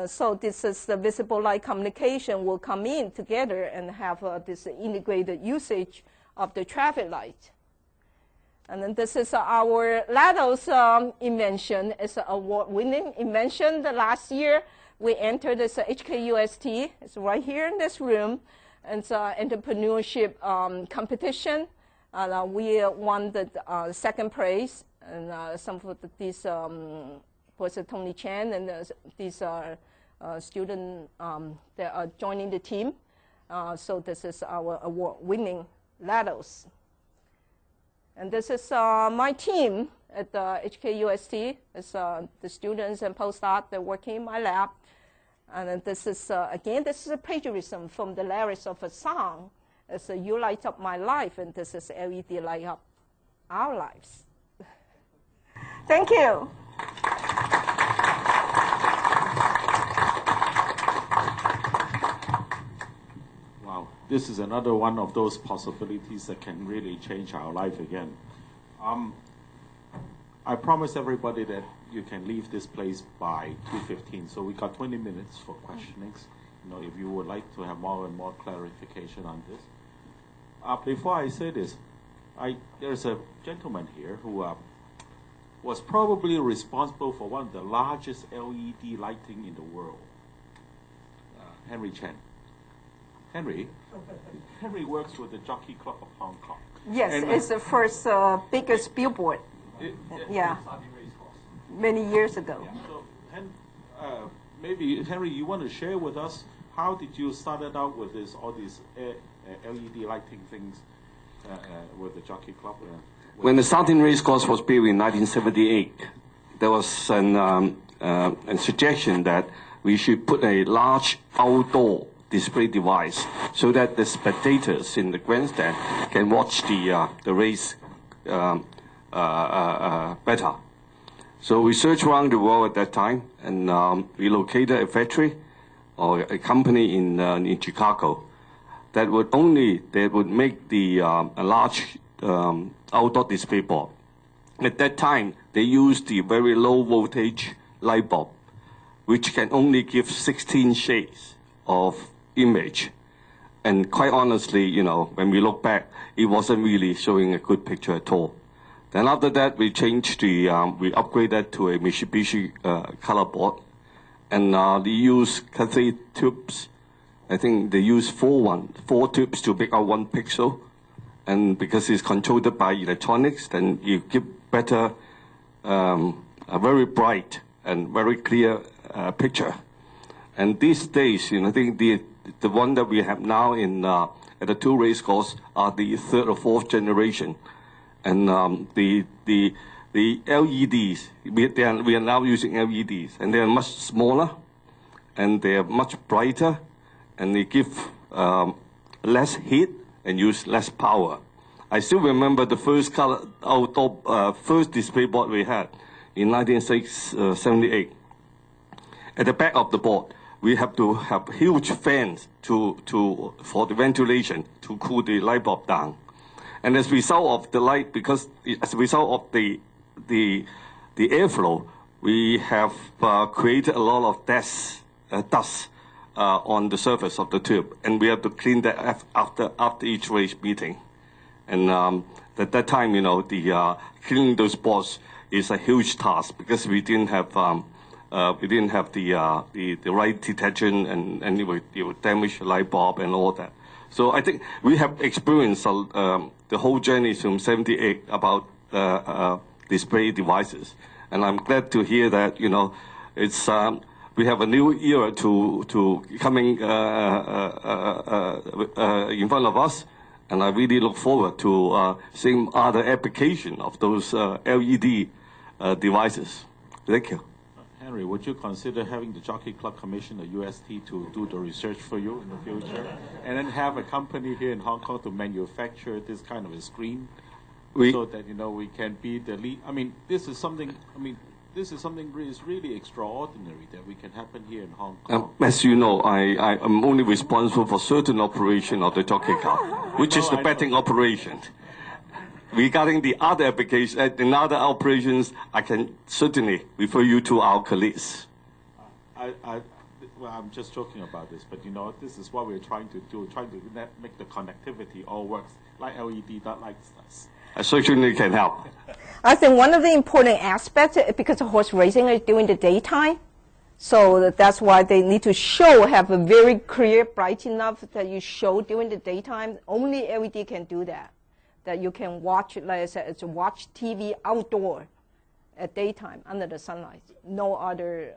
So this is the visible light communication will come in together and have this integrated usage of the traffic light. And then this is our Lado's invention. It's an award-winning invention. The last year, we entered this HKUST. It's right here in this room. It's an entrepreneurship competition. We won the second place. And some of these was Tony Chen, and these are students that are joining the team. So this is our award-winning Lados. And this is my team at the HKUST. It's the students and postdocs that work in my lab. And then this is, again, this is a plagiarism from the lyrics of a song. It's You Light Up My Life, and this is LED Light Up Our Lives. Thank you. Wow, this is another one of those possibilities that can really change our life again. I promise everybody that you can leave this place by 2:15, so we got 20 minutes for questionings. You know, if you would like to have more and more clarification on this. Before I say this, there's a gentleman here who was probably responsible for one of the largest LED lighting in the world, Henry Chen. Henry works with the Jockey Club of Hong Kong. Yes, and it's the first biggest billboard. Yeah, many years ago. Yeah. So, maybe Henry, you want to share with us how did you start out with all these LED lighting things with the Jockey Club? When the Starting Race Course was built in 1978, there was a suggestion that we should put a large outdoor display device so that the spectators in the grandstand can watch the race better. So we searched around the world at that time, and we located a factory or a company in Chicago that would make the a large outdoor display board. At that time, they used the very low voltage light bulb, which can only give 16 shades of image. And quite honestly, you know, when we look back, it wasn't really showing a good picture at all. Then after that, we changed we upgraded to a Mitsubishi color board, and they use cathode tubes. I think they use four tubes to make out 1 pixel. And because it's controlled by electronics, then you get better, a very bright and very clear picture. And these days, you know, I think the one that we have now at the 2 race course are the 3rd or 4th generation. And the LEDs, we are now using LEDs, and they are much smaller, and they are much brighter, and they give less heat and use less power. I still remember the first color outdoor first display board we had in 1978. At the back of the board, we have to have huge fans for the ventilation to cool the light bulb down. And as a result of the light, as a result of the airflow, we have created a lot of dust on the surface of the tube, and we have to clean that after each race meeting. And at that time, you know, cleaning those boards is a huge task because we didn't have the right detection, and it would damage the light bulb and all that. So I think we have experienced the whole journey from '78 about display devices, and I'm glad to hear that, you know, it's we have a new era to coming in front of us, and I really look forward to seeing other application of those LED devices. Thank you. Henry, would you consider having the Jockey Club commission the UST to do the research for you in the future, and then have a company here in Hong Kong to manufacture this kind of a screen, so that, you know, we can be the lead? I mean, this is something. I mean, this is something really extraordinary that we can happen here in Hong Kong. As you know, I am only responsible for certain operation of the Jockey Club, which is the betting operation. Regarding the other applications, in other operations, I can certainly refer you to our colleagues. Well, I'm just joking about this, but you know, this is what we're trying to do, trying to make the connectivity all works, like LED that likes us. Certainly can help. I think one of the important aspects, because horse racing is during the daytime, so that's why they need to have a very clear, bright enough that you show during the daytime. Only LED can do that. That you can watch, like I said, it's watch TV outdoor at daytime under the sunlight. No other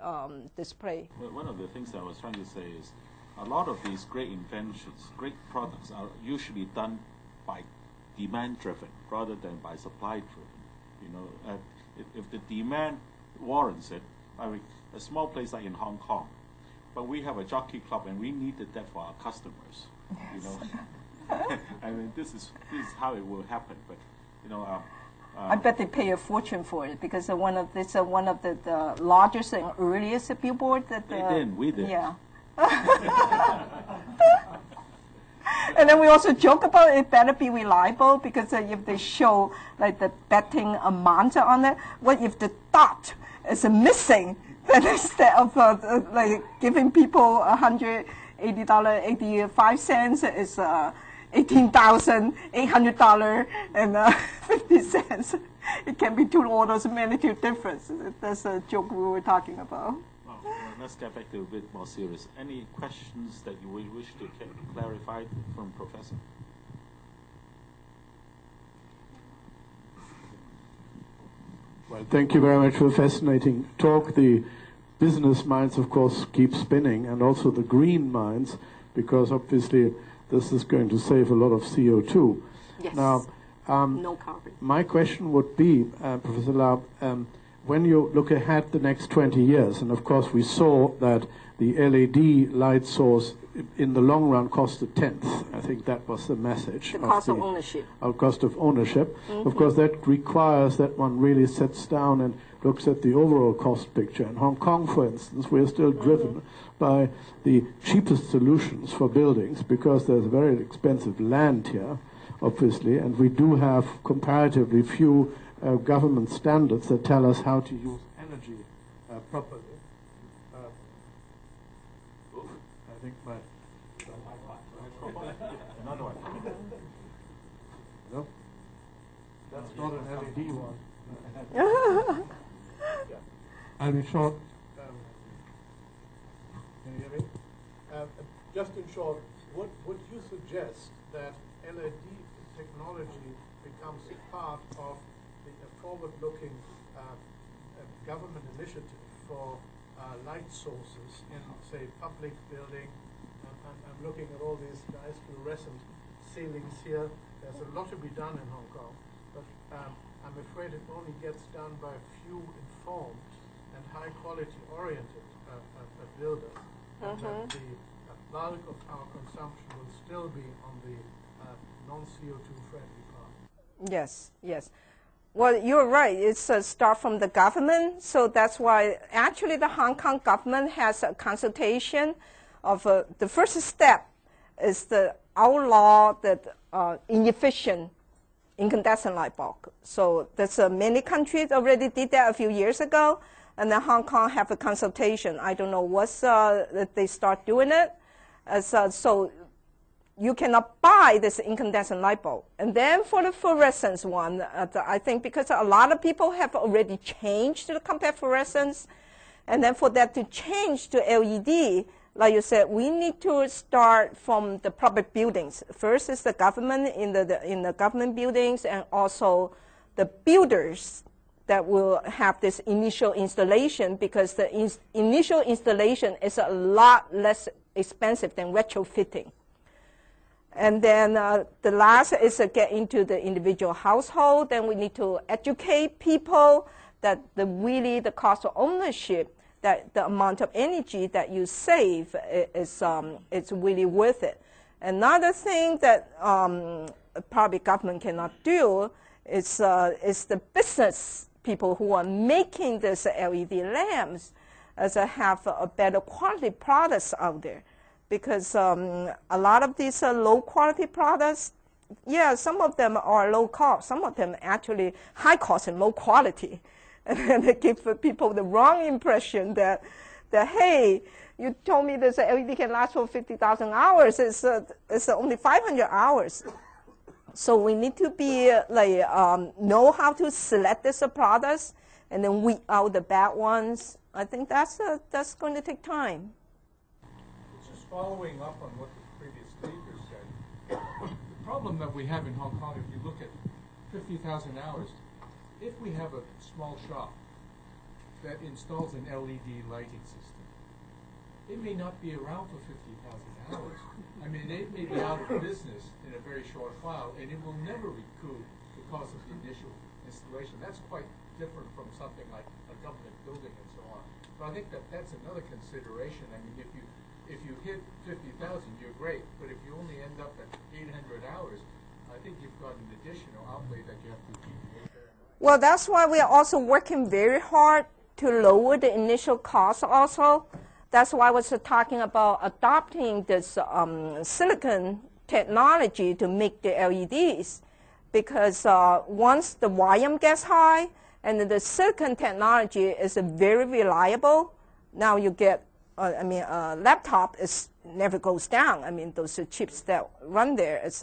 display. Well, one of the things that I was trying to say is a lot of these great inventions, great products are usually done by demand-driven rather than by supply-driven. You know, if the demand warrants it, I mean, a small place like in Hong Kong, but we have a jockey club and we needed that for our customers. Yes. You know, I mean, this is how it will happen. But you know, I bet they pay a fortune for it because one of the largest and earliest billboard that we did. Yeah. And then we also joke about it better be reliable because if they show like the betting amount on it, what if the dot is missing? Then instead of like giving people $180.85 is $18,800.50. It can be 2 orders of magnitude difference. That's a joke we were talking about. Well, let's get back to a bit more serious. Any questions that you wish to clarify from Professor? Well, thank you very much for a fascinating talk. The business minds, of course, keep spinning, and also the green minds, because obviously this is going to save a lot of CO2. Yes. Now, no carbon. My question would be, Professor Lau, when you look ahead the next 20 years, and of course we saw that the LED light source in the long run cost a tenth. I think that was the message. The cost of ownership. Cost of ownership. Mm-hmm. Of course, that requires that one really sits down and looks at the overall cost picture. In Hong Kong, for instance, we're still driven by the cheapest solutions for buildings because there's very expensive land here, obviously, and we do have comparatively few government standards that tell us how to use energy properly. I think my... Another one. No? That's not an LED one. I'll be short. Can you hear me? Just in short, would you suggest that LED technology becomes part of the forward-looking government initiative for light sources in, say, public building? I'm looking at all these nice fluorescent ceilings here. There's a lot to be done in Hong Kong, but I'm afraid it only gets done by a few informed and high-quality oriented builders. And that the bulk of our consumption will still be on the non-CO2 friendly part. Yes, yes. Well, you're right. It's a start from the government. So that's why actually the Hong Kong government has a consultation of the first step is the outlaw that inefficient incandescent light bulb. So there's many countries already did that a few years ago, and then Hong Kong have a consultation. I don't know what's that they start doing it. So you cannot buy this incandescent light bulb. And then for the fluorescence one, I think because a lot of people have already changed to the compact fluorescence, and then for that to change to LED, like you said, we need to start from the public buildings. First is the government in the government buildings, and also the builders that will have this initial installation, because the initial installation is a lot less expensive than retrofitting. And then the last is to get into the individual household. Then we need to educate people that really the cost of ownership, that the amount of energy that you save is it's really worth it. Another thing that probably government cannot do is the business people who are making this LED lamps have a better quality products out there. Because a lot of these low quality products, yeah, some of them are low cost, some of them actually high cost and low quality. And then they give people the wrong impression that that, hey, you told me this LED can last for 50,000 hours. It's only 500 hours. So we need to be know how to select this products and then weed out the bad ones. I think that's going to take time. Just following up on what the previous speaker said, the problem that we have in Hong Kong, if you look at 50,000 hours, if we have a small shop that installs an LED lighting system, it may not be around for 50,000 hours. I mean, it may be out of business in a very short while, and it will never recoup the cost of the initial installation. That's quite different from something like a government building and so on. So I think that that's another consideration. I mean, if you hit 50,000, you're great, but if you only end up at 800 hours, I think you've got an additional outlay that you have to keep. Well, that's why we are also working very hard to lower the initial cost also. That's why I was talking about adopting this silicon technology to make the LEDs. Because once the volume gets high and the silicon technology is very reliable, now you get, a laptop never goes down. I mean, those chips that run there, it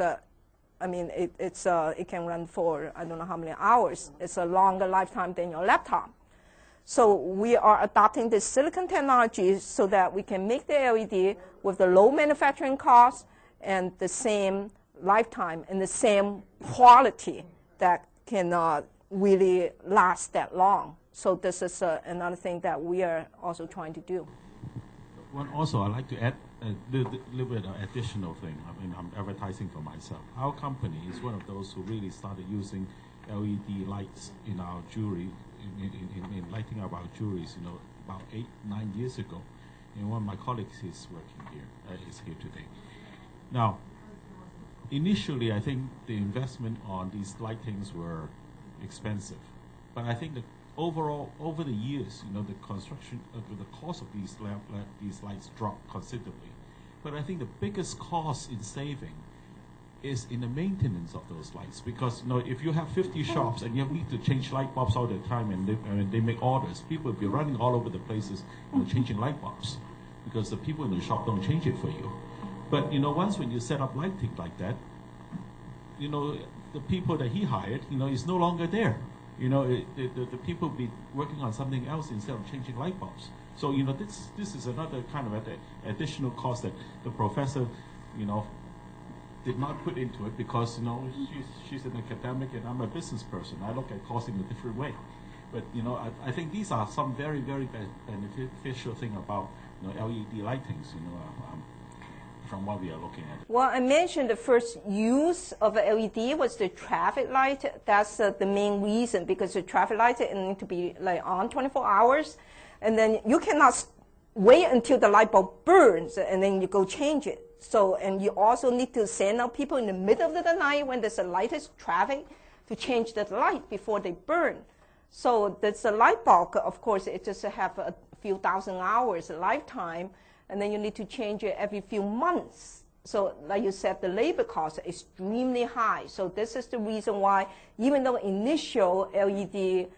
can run for I don't know how many hours. It's a longer lifetime than your laptop. So we are adopting this silicon technology so that we can make the LED with the low manufacturing cost and the same lifetime and the same quality that can really last that long. So this is another thing that we are also trying to do. Also, I'd like to add a little bit of additional thing. I mean, I'm advertising for myself. Our company is one of those who really started using LED lights in our jewelry, in lighting up our jewelries, about 8-9 years ago. And one of my colleagues is working here, is here today. Now, initially, I think the investment on these lightings were expensive, but I think that overall, over the years, the construction, the cost of these lights dropped considerably. But I think the biggest cost in saving is in the maintenance of those lights, because if you have 50 shops and you need to change light bulbs all the time, and they make orders, people will be running all over the places changing light bulbs, because the people in the shop don't change it for you. But once when you set up lighting like that, the people that he hired, is no longer there. The people be working on something else instead of changing light bulbs. So this is another kind of additional cost that the professor did not put into it, because she's an academic and I'm a business person. I look at cost in a different way. But I think these are some very, very beneficial thing about LED lightings. From what we are looking at. Well, I mentioned the first use of a LED was the traffic light. That's the main reason, because the traffic light need to be on 24 hours, and then you cannot wait until the light bulb burns and then you go change it. So, and you also need to send out people in the middle of the night when there's the lightest traffic to change the light before they burn. So that's a light bulb, of course, it just have a few thousand hours lifetime, and then you need to change it every few months. So like you said, the labor cost is extremely high. So this is the reason why, even though initial LED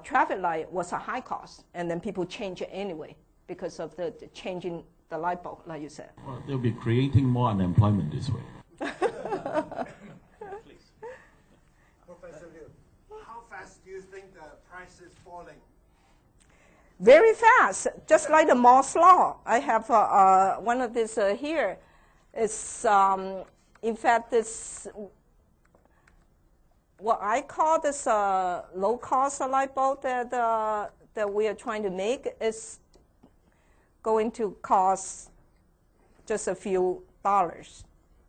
traffic light was a high cost, and then people change it anyway because of the changing the light bulb, like you said. Well, they'll be creating more unemployment this way. Please. Professor Liu, how fast do you think the price is falling? Very fast, just like the Moore's law. I have one of these here. It's, in fact, this, what I call this low-cost light bulb that we are trying to make is going to cost just a few dollars.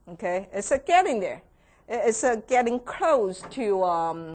Okay, it's getting there. It's getting close to